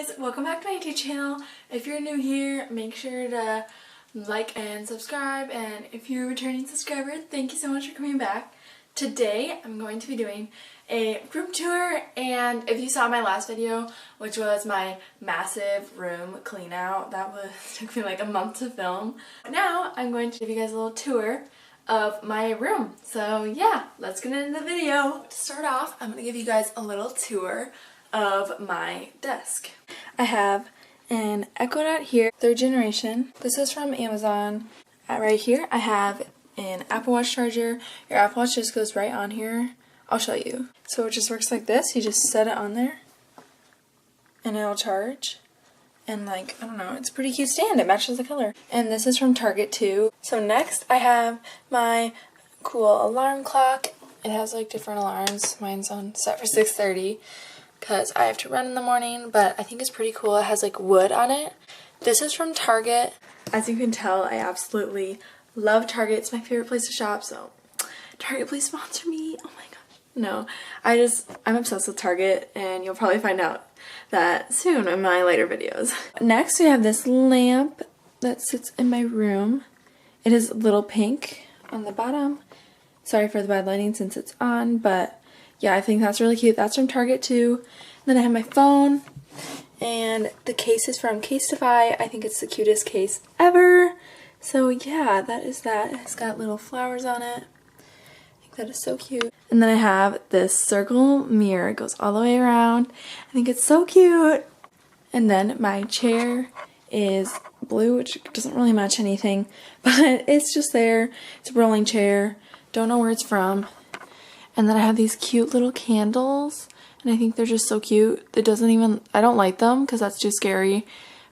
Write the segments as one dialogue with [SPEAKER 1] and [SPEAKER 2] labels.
[SPEAKER 1] guys, welcome back to my YouTube channel. If you're new here, make sure to like and subscribe, and if you're a returning subscriber, thank you so much for coming back. Today I'm going to be doing a room tour, and if you saw my last video, which was my massive room clean out, took me like a month to film. Now I'm going to give you guys a little tour of my room. So yeah, let's get into the video. To start off, I'm going to give you guys a little tour of my desk. I have an Echo Dot here, 3rd generation. This is from Amazon. Right here I have an Apple Watch charger. Your Apple Watch just goes right on here. I'll show you. So it just works like this. You just set it on there and it'll charge. And like, I don't know, it's a pretty cute stand. It matches the color. And this is from Target too. So next I have my cool alarm clock. It has like different alarms. Mine's on set for 6:30. Because I have to run in the morning, but I think it's pretty cool. It has like wood on it. This is from Target. As you can tell, I absolutely love Target. It's my favorite place to shop, so Target, please sponsor me. Oh my gosh. No, I'm obsessed with Target, and you'll probably find out that soon in my later videos. Next, we have this lamp that sits in my room. It is little pink on the bottom. Sorry for the bad lighting since it's on, but yeah, I think that's really cute. That's from Target too. Then I have my phone, and the case is from Casetify. I think it's the cutest case ever. So yeah, that is that. It's got little flowers on it. I think that is so cute. And then I have this circle mirror. It goes all the way around. I think it's so cute. And then my chair is blue, which doesn't really match anything, but it's just there. It's a rolling chair. Don't know where it's from. And then I have these cute little candles, and I think they're just so cute. I don't light them because that's too scary,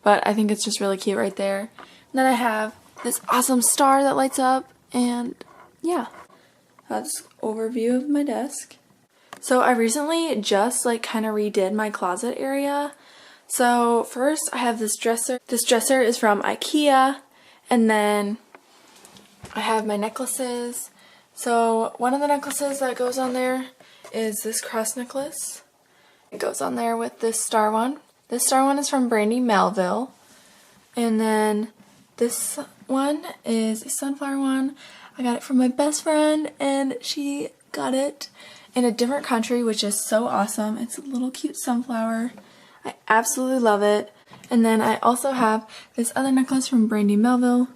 [SPEAKER 1] but I think it's just really cute right there. And then I have this awesome star that lights up, and yeah, that's overview of my desk. So I recently just like kind of redid my closet area. So first I have this dresser. This dresser is from IKEA, and then I have my necklaces. So one of the necklaces that goes on there is this cross necklace. It goes on there with this star one. This star one is from Brandy Melville. And then this one is a sunflower one. I got it from my best friend, and she got it in a different country, which is so awesome. It's a little cute sunflower. I absolutely love it. And then I also have this other necklace from Brandy Melville,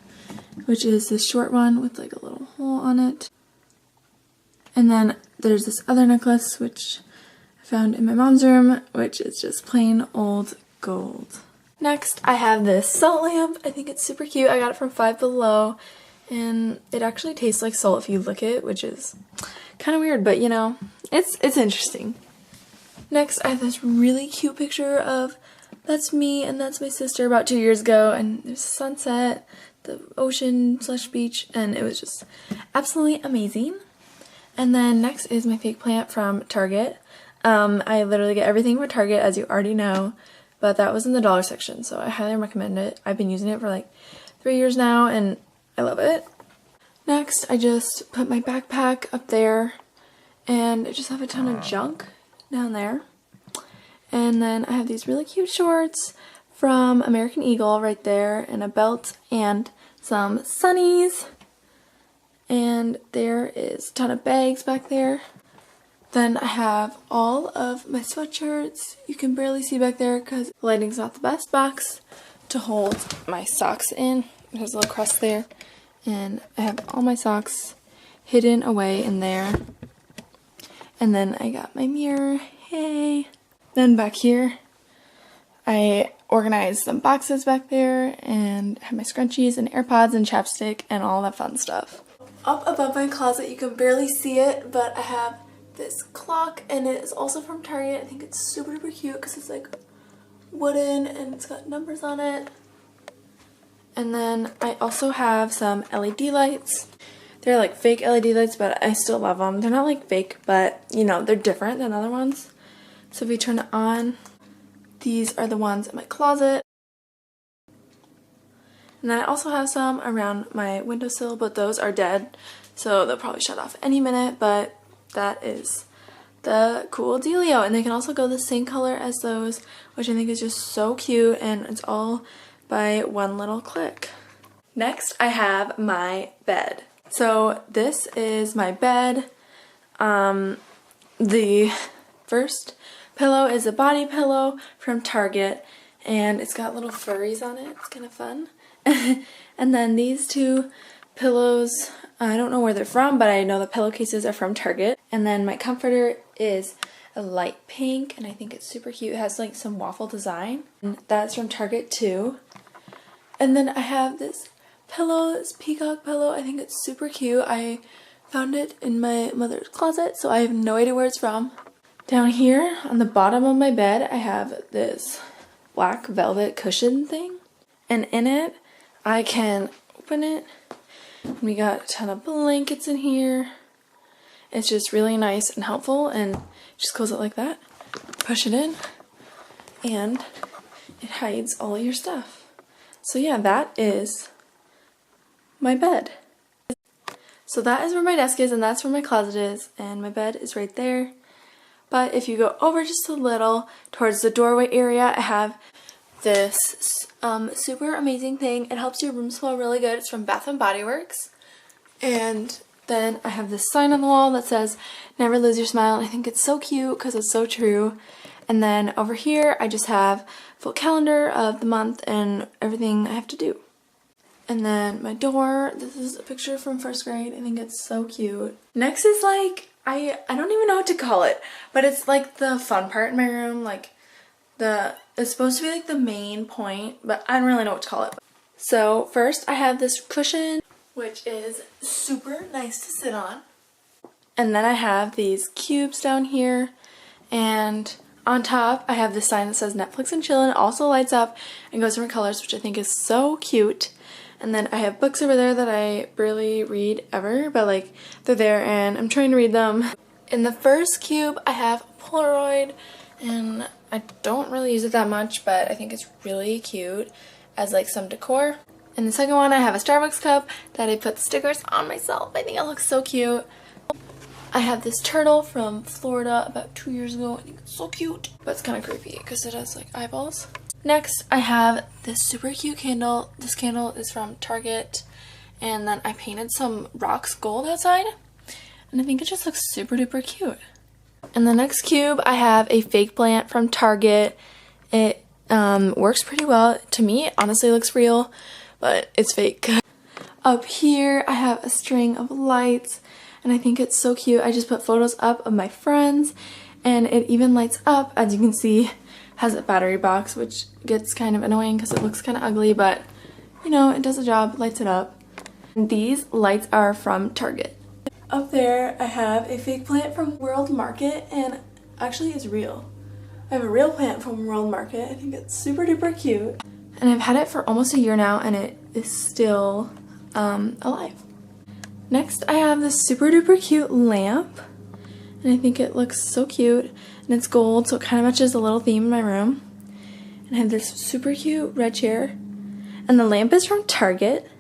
[SPEAKER 1] which is this short one with like a little hole on it. And then there's this other necklace, which I found in my mom's room, which is just plain old gold. Next, I have this salt lamp. I think it's super cute. I got it from Five Below, and it actually tastes like salt if you lick it, which is kind of weird, but you know, it's interesting. Next, I have this really cute picture of, that's me and that's my sister about 2 years ago, and there's a sunset, the ocean/beach, and it was just absolutely amazing. And then next is my fake plant from Target. I literally get everything from Target, as you already know, but that was in the dollar section, so I highly recommend it. I've been using it for like 3 years now, and I love it. Next, I just put my backpack up there, and I just have a ton of junk down there. And then I have these really cute shorts from American Eagle right there, and a belt, and some sunnies. And there is a ton of bags back there. Then I have all of my sweatshirts. You can barely see back there because the lighting's not the best. Box to hold my socks in. There's a little crust there. And I have all my socks hidden away in there. And then I got my mirror. Hey! Then back here, I organized some boxes back there and have my scrunchies and AirPods and chapstick and all that fun stuff. Up above my closet, you can barely see it, but I have this clock, and it is also from Target. I think it's super duper cute because it's like wooden and it's got numbers on it. And then I also have some LED lights. They're like fake LED lights, but I still love them. They're not like fake, but you know, they're different than other ones. So if you turn it on, these are the ones in my closet. And then I also have some around my windowsill, but those are dead, so they'll probably shut off any minute, but that is the cool dealio. And they can also go the same color as those, which I think is just so cute, and it's all by one little click. Next, I have my bed. So this is my bed. The first pillow is a body pillow from Target, and it's got little furries on it. It's kind of fun. And then these two pillows, I don't know where they're from, but I know the pillowcases are from Target. And then my comforter is a light pink, and I think it's super cute. It has like some waffle design, and that's from Target too. And then I have this pillow, this peacock pillow. I think it's super cute. I found it in my mother's closet, so I have no idea where it's from. Down here on the bottom of my bed, I have this black velvet cushion thing, and in it I can open it. We got a ton of blankets in here. It's just really nice and helpful, and just close it like that, push it in, and it hides all of your stuff. So yeah, that is my bed. So that is where my desk is, and that's where my closet is, and my bed is right there. But if you go over just a little towards the doorway area, I have this super amazing thing. It helps your room smell really good. It's from Bath & Body Works. And then I have this sign on the wall that says, "Never lose your smile." And I think it's so cute because it's so true. And then over here, I just have a full calendar of the month and everything I have to do. And then my door, this is a picture from first grade. I think it's so cute. Next is like, I don't even know what to call it, but it's like the fun part in my room. Like it's supposed to be like the main point, but I don't really know what to call it. So first I have this cushion, which is super nice to sit on. And then I have these cubes down here, and on top I have this sign that says Netflix and Chill, and it also lights up and goes different colors, which I think is so cute. And then I have books over there that I barely read ever, but like they're there and I'm trying to read them. In the first cube I have a Polaroid, and I don't really use it that much, but I think it's really cute as like some decor. In the second one I have a Starbucks cup that I put stickers on myself. I think it looks so cute. I have this turtle from Florida about 2 years ago. I think it's so cute, but it's kind of creepy because it has like eyeballs. Next, I have this super cute candle. This candle is from Target, and then I painted some rocks gold outside, and I think it just looks super duper cute. In the next cube, I have a fake plant from Target. It works pretty well. To me, it honestly looks real, but it's fake. Up here, I have a string of lights, and I think it's so cute. I just put photos up of my friends, and it even lights up, as you can see. Has a battery box, which gets kind of annoying because it looks kind of ugly, but you know, it does the job, lights it up. And these lights are from Target. Up there I have a fake plant from World Market, and actually it's real. I have a real plant from World Market. I think it's super duper cute, and I've had it for almost a year now, and it is still alive. Next I have this super duper cute lamp, and I think it looks so cute, and it's gold, so it kind of matches the little theme in my room. And I have this super cute red chair, and the lamp is from Target,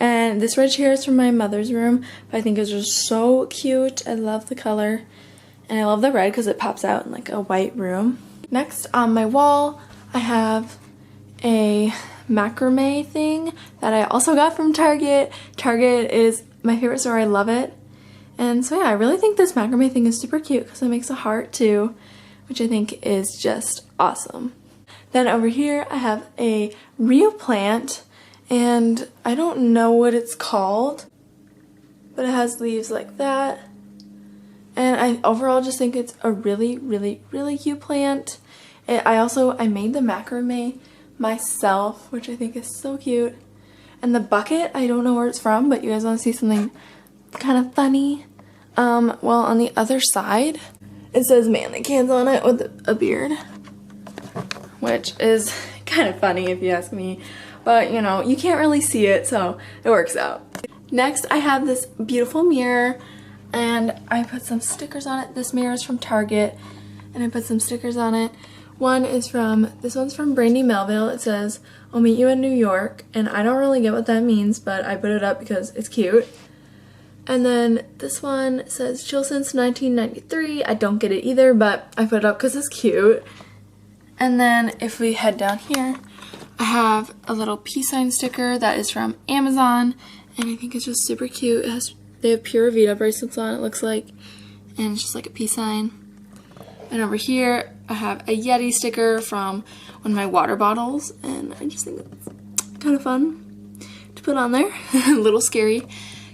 [SPEAKER 1] and this red chair is from my mother's room, but I think it's just so cute. I love the color, and I love the red because it pops out in like a white room. Next on my wall I have a macrame thing that I also got from Target. Target is my favorite store. I love it. And so yeah, I really think this macrame thing is super cute because it makes a heart too, which I think is just awesome. Then over here I have a real plant, and I don't know what it's called, but it has leaves like that. And I overall just think it's a really, really, really cute plant. I made the macrame myself, which I think is so cute. And the bucket, I don't know where it's from, but you guys want to see something kind of funny? Well, on the other side it says Manly Cans on it with a beard, which is kind of funny if you ask me, but you know, you can't really see it, so it works out. Next I have this beautiful mirror, and I put some stickers on it. This mirror is from Target, and I put some stickers on it. This one's from Brandy Melville. It says, "I'll meet you in New York," and I don't really get what that means, but I put it up because it's cute. And then this one says, "Chill since 1993. I don't get it either, but I put it up because it's cute. And then if we head down here, I have a little peace sign sticker that is from Amazon, and I think it's just super cute. They have Pura Vida bracelets on, it looks like, and it's just like a peace sign. And over here, I have a Yeti sticker from one of my water bottles, and I just think it's kind of fun to put on there. A little scary.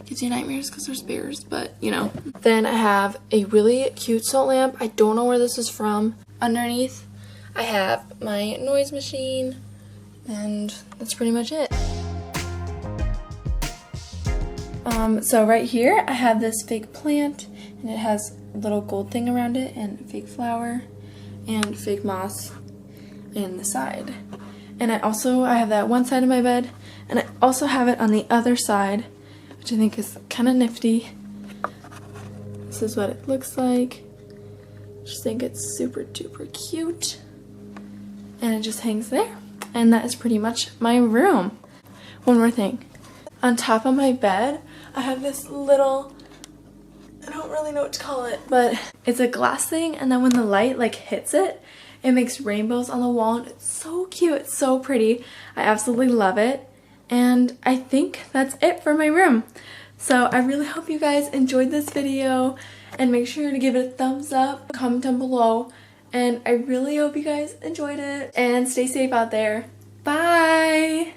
[SPEAKER 1] Gives you nightmares because there's bears, but you know. Then I have a really cute salt lamp. I don't know where this is from. Underneath, I have my noise machine, and that's pretty much it. So right here, I have this fake plant, and it has a little gold thing around it, and a fake flower, and fake moss in the side. And I have that one side of my bed, and I also have it on the other side, which I think is kind of nifty. This is what it looks like. I just think it's super duper cute. And it just hangs there. And that is pretty much my room. One more thing. On top of my bed, I have this little, I don't really know what to call it, but it's a glass thing, and then when the light like hits it, it makes rainbows on the wall, and it's so cute, it's so pretty. I absolutely love it, and I think that's it for my room. So I really hope you guys enjoyed this video, and make sure to give it a thumbs up, comment down below, and I really hope you guys enjoyed it, and stay safe out there. Bye!